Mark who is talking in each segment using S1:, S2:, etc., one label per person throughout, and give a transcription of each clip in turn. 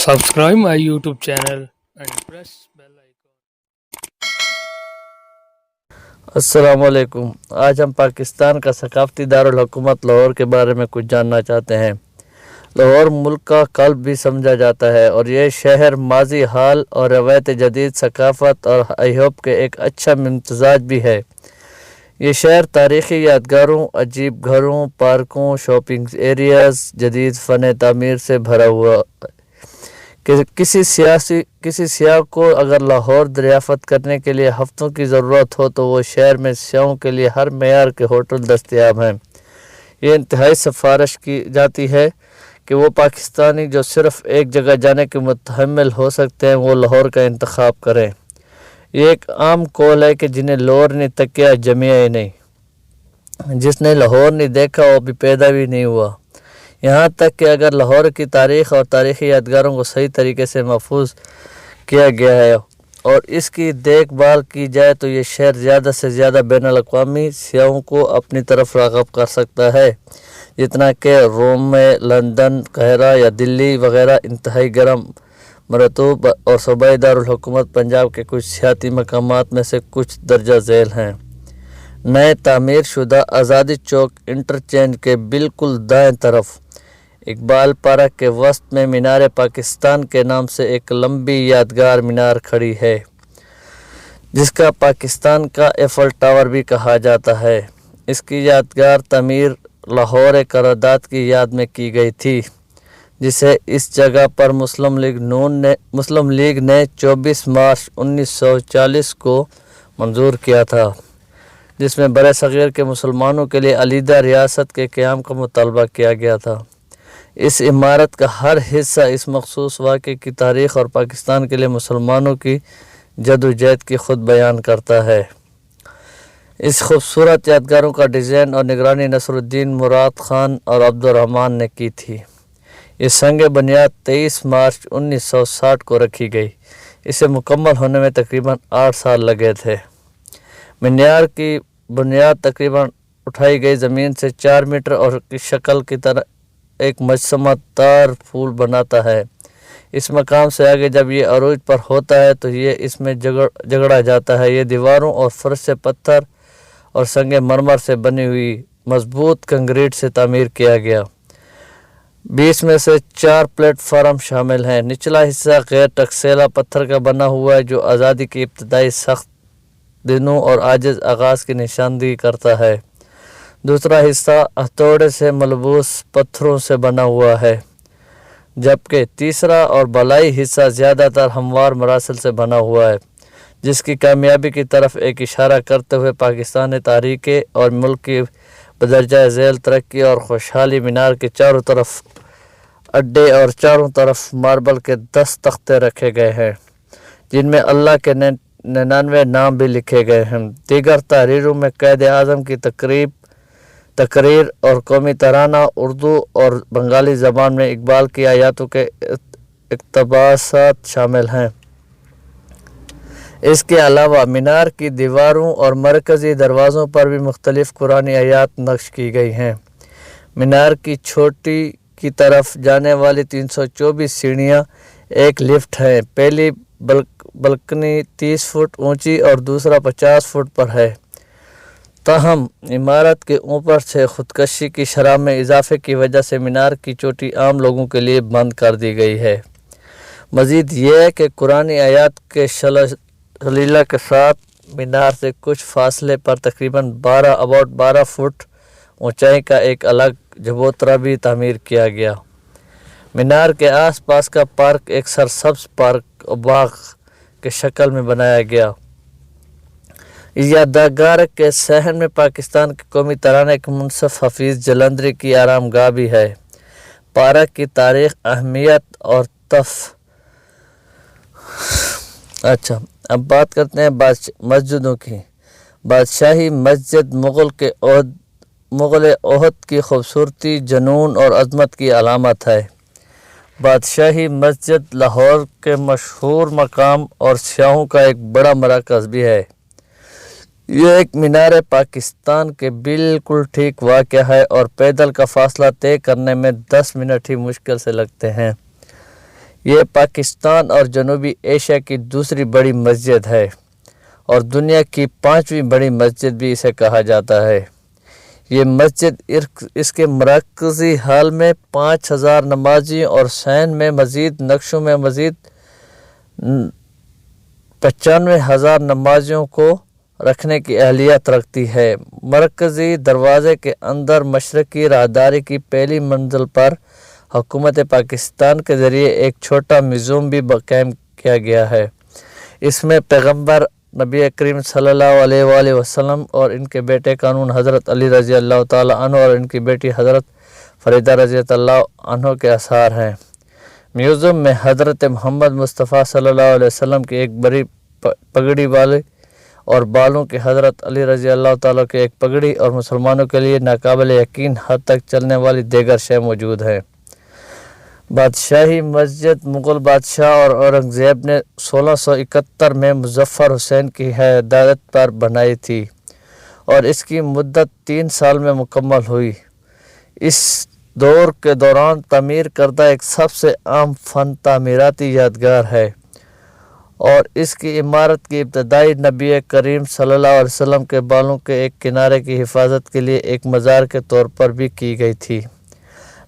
S1: Subscribe my YouTube channel and press bell icon.
S2: السلام علیکم۔ آج ہم پاکستان کا ثقافتی دارالحکومت لاہور کے بارے میں کچھ جاننا چاہتے ہیں۔ لاہور ملک کا قلب بھی سمجھا جاتا ہے اور یہ شہر ماضی، حال اور روایت جدید، ثقافت اور ایہوب کے ایک اچھا امتزاج بھی ہے۔ یہ شہر تاریخی یادگاروں، عجیب گھروں، پارکوں، شاپنگ ایریاز، جدید فن تعمیر سے بھرا ہوا ہے۔ کسی سیاح کو اگر لاہور دریافت کرنے کے لیے ہفتوں کی ضرورت ہو تو وہ شہر میں سیاحوں کے لیے ہر معیار کے ہوٹل دستیاب ہیں۔ یہ انتہائی سفارش کی جاتی ہے کہ وہ پاکستانی جو صرف ایک جگہ جانے کے متحمل ہو سکتے ہیں وہ لاہور کا انتخاب کریں۔ یہ ایک عام قول ہے کہ جنہیں لاہور نے تکیا جمیا ہی نہیں، جس نے لاہور نہیں دیکھا وہ بھی پیدا بھی نہیں ہوا۔ یہاں تک کہ اگر لاہور کی تاریخ اور تاریخی یادگاروں کو صحیح طریقے سے محفوظ کیا گیا ہے اور اس کی دیکھ بھال کی جائے تو یہ شہر زیادہ سے زیادہ بین الاقوامی سیاحوں کو اپنی طرف راغب کر سکتا ہے، جتنا کہ روم میں لندن، قاہرہ یا دلی وغیرہ انتہائی گرم، مرطوب اور صوبائی دارالحکومت پنجاب کے کچھ سیاحتی مقامات میں سے کچھ درجہ ذیل ہیں۔ نئے تعمیر شدہ آزادی چوک انٹرچینج کے بالکل دائیں طرف اقبال پارک کے وسط میں مینار پاکستان کے نام سے ایک لمبی یادگار مینار کھڑی ہے، جس کا پاکستان کا ایفل ٹاور بھی کہا جاتا ہے۔ اس کی یادگار تعمیر لاہور قرارداد کی یاد میں کی گئی تھی، جسے اس جگہ پر مسلم لیگ نے 24 مارچ 1940 کو منظور کیا تھا، جس میں برِ صغیر کے مسلمانوں کے لیے علیحدہ ریاست کے قیام کا مطالبہ کیا گیا تھا۔ اس عمارت کا ہر حصہ اس مخصوص واقعے کی تاریخ اور پاکستان کے لیے مسلمانوں کی جدوجہد کی خود بیان کرتا ہے۔ اس خوبصورت یادگاروں کا ڈیزائن اور نگرانی نصر الدین مراد خان اور عبدالرحمن نے کی تھی۔ یہ سنگ بنیاد 23 مارچ 1960 کو رکھی گئی۔ اسے مکمل ہونے میں تقریباً 8 سال لگے تھے۔ مینار کی بنیاد تقریباً اٹھائی گئی زمین سے 4 میٹر اور کی شکل کی طرح ایک مجسمہ دار پھول بناتا ہے۔ اس مقام سے آگے جب یہ عروج پر ہوتا ہے تو یہ اس میں جگڑا جاتا ہے۔ یہ دیواروں اور فرش سے پتھر اور سنگ مرمر سے بنی ہوئی مضبوط کنکریٹ سے تعمیر کیا گیا۔ 20 میں سے 4 پلیٹ فارم شامل ہیں۔ نچلا حصہ غیر ٹکسیلا پتھر کا بنا ہوا ہے جو آزادی کی ابتدائی سخت دنوں اور عاجز آغاز کی نشاندہی کرتا ہے۔ دوسرا حصہ ہتھوڑے سے ملبوس پتھروں سے بنا ہوا ہے، جبکہ تیسرا اور بالائی حصہ زیادہ تر ہموار مراسل سے بنا ہوا ہے، جس کی کامیابی کی طرف ایک اشارہ کرتے ہوئے پاکستان تاریخ اور ملک کی بدرجہ ذیل ترقی اور خوشحالی۔ مینار کے چاروں طرف اڈے اور چاروں طرف ماربل کے 10 تختے رکھے گئے ہیں، جن میں اللہ کے 99 نام بھی لکھے گئے ہیں۔ دیگر تحریروں میں قائد اعظم کی تقریر اور قومی ترانہ اردو اور بنگالی زبان میں اقبال کی آیاتوں کے اقتباسات شامل ہیں۔ اس کے علاوہ مینار کی دیواروں اور مرکزی دروازوں پر بھی مختلف قرآنی آیات نقش کی گئی ہیں۔ مینار کی چوٹی کی طرف جانے والی 324 سیڑھیاں ایک لفٹ ہیں۔ پہلی بلکنی 30 فٹ اونچی اور دوسرا 50 فٹ پر ہے۔ تاہم عمارت کے اوپر سے خودکشی کی شرح میں اضافے کی وجہ سے مینار کی چوٹی عام لوگوں کے لیے بند کر دی گئی ہے۔ مزید یہ ہے کہ قرآنی آیات کے سلسلہ کے ساتھ مینار سے کچھ فاصلے پر تقریباً 12 فٹ اونچائی کا ایک الگ چبوترا بھی تعمیر کیا گیا۔ مینار کے آس پاس کا پارک ایک سرسبز پارک باغ کے شکل میں بنایا گیا۔ یادگار کے صحن میں پاکستان کے قومی ترانے کے منصف حفیظ جلندری کی آرام گاہ بھی ہے۔ پارک کی تاریخ، اہمیت اور اب بات کرتے ہیں مسجدوں کی۔ بادشاہی مسجد مغل عہد کی خوبصورتی، جنون اور عظمت کی علامت ہے۔ بادشاہی مسجد لاہور کے مشہور مقام اور سیاحوں کا ایک بڑا مرکز بھی ہے۔ یہ ایک مینار پاکستان کے بالکل ٹھیک واقع ہے اور پیدل کا فاصلہ طے کرنے میں 10 منٹ ہی مشکل سے لگتے ہیں۔ یہ پاکستان اور جنوبی ایشیا کی دوسری بڑی مسجد ہے اور دنیا کی 5ویں بڑی مسجد بھی اسے کہا جاتا ہے۔ یہ مسجد اس کے مرکزی ہال میں 5000 نمازی اور سین میں مزید نقشوں میں مزید 95,000 نمازیوں کو رکھنے کی اہلیت رکھتی ہے۔ مرکزی دروازے کے اندر مشرقی راہداری کی پہلی منزل پر حکومت پاکستان کے ذریعے ایک چھوٹا میوزیم بھی قائم کیا گیا ہے۔ اس میں پیغمبر نبی کریم صلی اللہ علیہ وآلہ وسلم اور ان کے بیٹے قانون حضرت علی رضی اللہ تعالی عنہ اور ان کی بیٹی حضرت فریدہ رضی اللہ عنہ کے آثار ہیں۔ میوزیم میں حضرت محمد مصطفیٰ صلی اللہ علیہ وسلم کی ایک بڑی پگڑی والے اور بالوں کے حضرت علی رضی اللہ تعالیٰ کی ایک پگڑی اور مسلمانوں کے لیے ناقابل یقین حد تک چلنے والی دیگر شے موجود ہیں۔ بادشاہی مسجد مغل بادشاہ اور اورنگزیب نے 1671 میں مظفر حسین کی ہدایت پر بنائی تھی اور اس کی مدت 3 سال میں مکمل ہوئی۔ اس دور کے دوران تعمیر کردہ ایک سب سے عام فن تعمیراتی یادگار ہے اور اس کی عمارت کی ابتدائی نبی کریم صلی اللہ علیہ وسلم کے بالوں کے ایک کنارے کی حفاظت کے لیے ایک مزار کے طور پر بھی کی گئی تھی،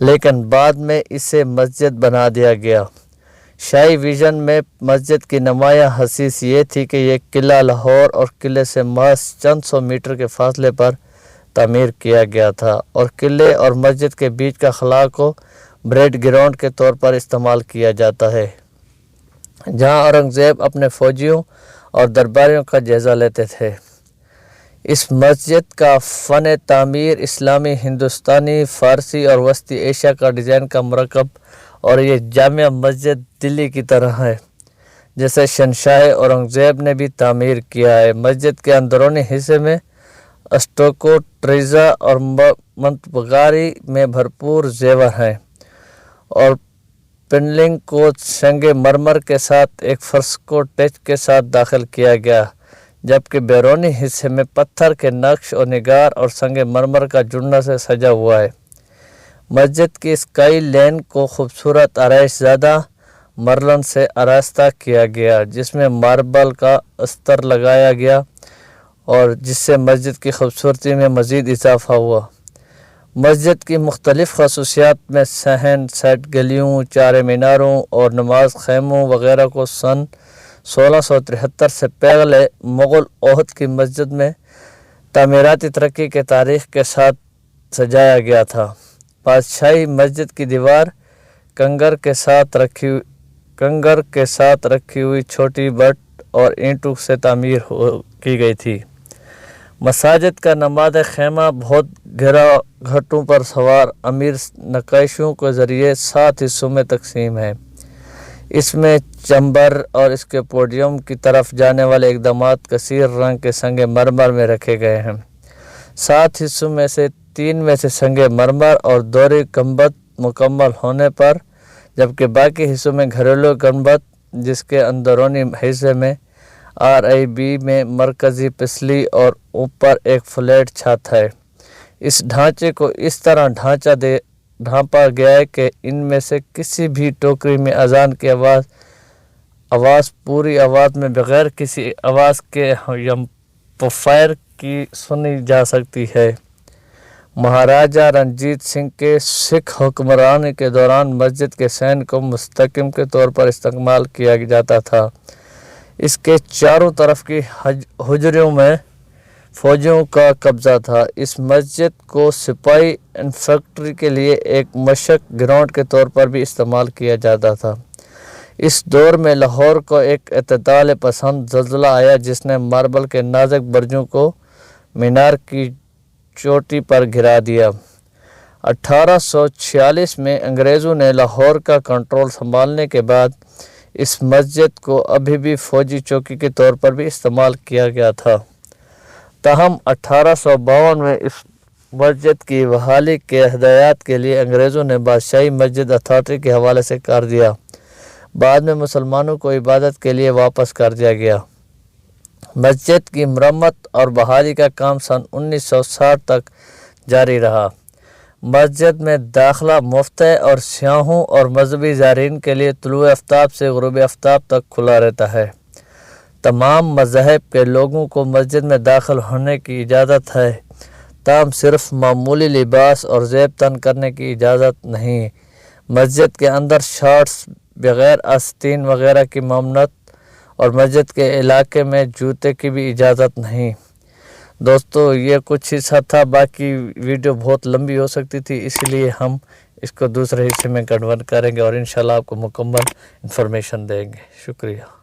S2: لیکن بعد میں اسے مسجد بنا دیا گیا۔ شاہی ویژن میں مسجد کی نمایاں حیثیت یہ تھی کہ یہ قلعہ لاہور اور قلعے سے محض چند سو میٹر کے فاصلے پر تعمیر کیا گیا تھا اور قلعے اور مسجد کے بیچ کا خلا کو بریڈ گراؤنڈ کے طور پر استعمال کیا جاتا ہے، جہاں اورنگزیب اپنے فوجیوں اور درباریوں کا جائزہ لیتے تھے۔ اس مسجد کا فن تعمیر اسلامی، ہندوستانی، فارسی اور وسطی ایشیا کا ڈیزائن کا مرکب اور یہ جامع مسجد دلی کی طرح ہے جیسے شہنشاہ اورنگزیب نے بھی تعمیر کیا ہے۔ مسجد کے اندرونی حصے میں اسٹوکو، ٹریزا اور منتبگاری میں بھرپور زیور ہیں اور پنلنگ کو سنگ مرمر کے ساتھ ایک فرسکو ٹچ کے ساتھ داخل کیا گیا، جبکہ بیرونی حصے میں پتھر کے نقش اور نگار اور سنگ مرمر کا جڑنا سے سجا ہوا ہے۔ مسجد کی اسکائی لین کو خوبصورت آرائش زدہ مرلن سے آراستہ کیا گیا، جس میں ماربل کا استر لگایا گیا اور جس سے مسجد کی خوبصورتی میں مزید اضافہ ہوا۔ مسجد کی مختلف خصوصیات میں صحن سیٹ، گلیوں، چار میناروں اور نماز خیموں وغیرہ کو سن 1673 سے پہلے مغل عہد کی مسجد میں تعمیراتی ترقی کے تاریخ کے ساتھ سجایا گیا تھا۔ بادشاہی مسجد کی دیوار کنگر کے ساتھ رکھی ہوئی چھوٹی بٹ اور اینٹوں سے تعمیر کی گئی تھی۔ مساجد کا نماز خیمہ بہت گہرا گھاٹوں پر سوار امیر نقاشیوں کے ذریعے 7 حصوں میں تقسیم ہے۔ اس میں چمبر اور اس کے پوڈیم کی طرف جانے والے اقدامات کثیر رنگ کے سنگ مرمر میں رکھے گئے ہیں۔ 7 حصوں میں سے 3 میں سے سنگ مرمر اور دوہری گنبد مکمل ہونے پر، جبکہ باقی حصوں میں گھریلو گنبد جس کے اندرونی حصے میں RIB میں مرکزی پسلی اور اوپر ایک فلیٹ چھت ہے۔ اس ڈھانچے کو اس طرح ڈھانپا گیا ہے کہ ان میں سے کسی بھی ٹوکری میں اذان کی آواز پوری آواز میں بغیر کسی آواز کے یمپفائر کی سنی جا سکتی ہے۔ مہاراجہ رنجیت سنگھ کے سکھ حکمرانی کے دوران مسجد کے صحن کو مستحکم کے طور پر استعمال کیا جاتا تھا۔ اس کے چاروں طرف کی حجروں میں فوجیوں کا قبضہ تھا۔ اس مسجد کو سپاہی انفینٹری کے لیے ایک مشق گراؤنڈ کے طور پر بھی استعمال کیا جاتا تھا۔ اس دور میں لاہور کو ایک اعتدال پسند زلزلہ آیا جس نے ماربل کے نازک برجوں کو مینار کی چوٹی پر گرا دیا۔ 1846 میں انگریزوں نے لاہور کا کنٹرول سنبھالنے کے بعد اس مسجد کو ابھی بھی فوجی چوکی کے طور پر بھی استعمال کیا گیا تھا۔ تاہم 1852 میں اس مسجد کی بحالی کے ہدایات کے لیے انگریزوں نے بادشاہی مسجد اتھارٹی کے حوالے سے کر دیا۔ بعد میں مسلمانوں کو عبادت کے لیے واپس کر دیا گیا۔ مسجد کی مرمت اور بحالی کا کام سن 1960 تک جاری رہا۔ مسجد میں داخلہ مفت ہے اور سیاحوں اور مذہبی زائرین کے لیے طلوع آفتاب سے غروب آفتاب تک کھلا رہتا ہے۔ تمام مذاہب کے لوگوں کو مسجد میں داخل ہونے کی اجازت ہے، تاہم صرف معمولی لباس اور زیب تن کرنے کی اجازت نہیں۔ مسجد کے اندر شارٹس، بغیر آستین وغیرہ کی ممنوعات اور مسجد کے علاقے میں جوتے کی بھی اجازت نہیں۔ دوستو یہ کچھ حصہ تھا، باقی ویڈیو بہت لمبی ہو سکتی تھی، اس لیے ہم اس کو دوسرے حصے میں کنورٹ کریں گے اور انشاءاللہ آپ کو مکمل انفارمیشن دیں گے۔ شکریہ۔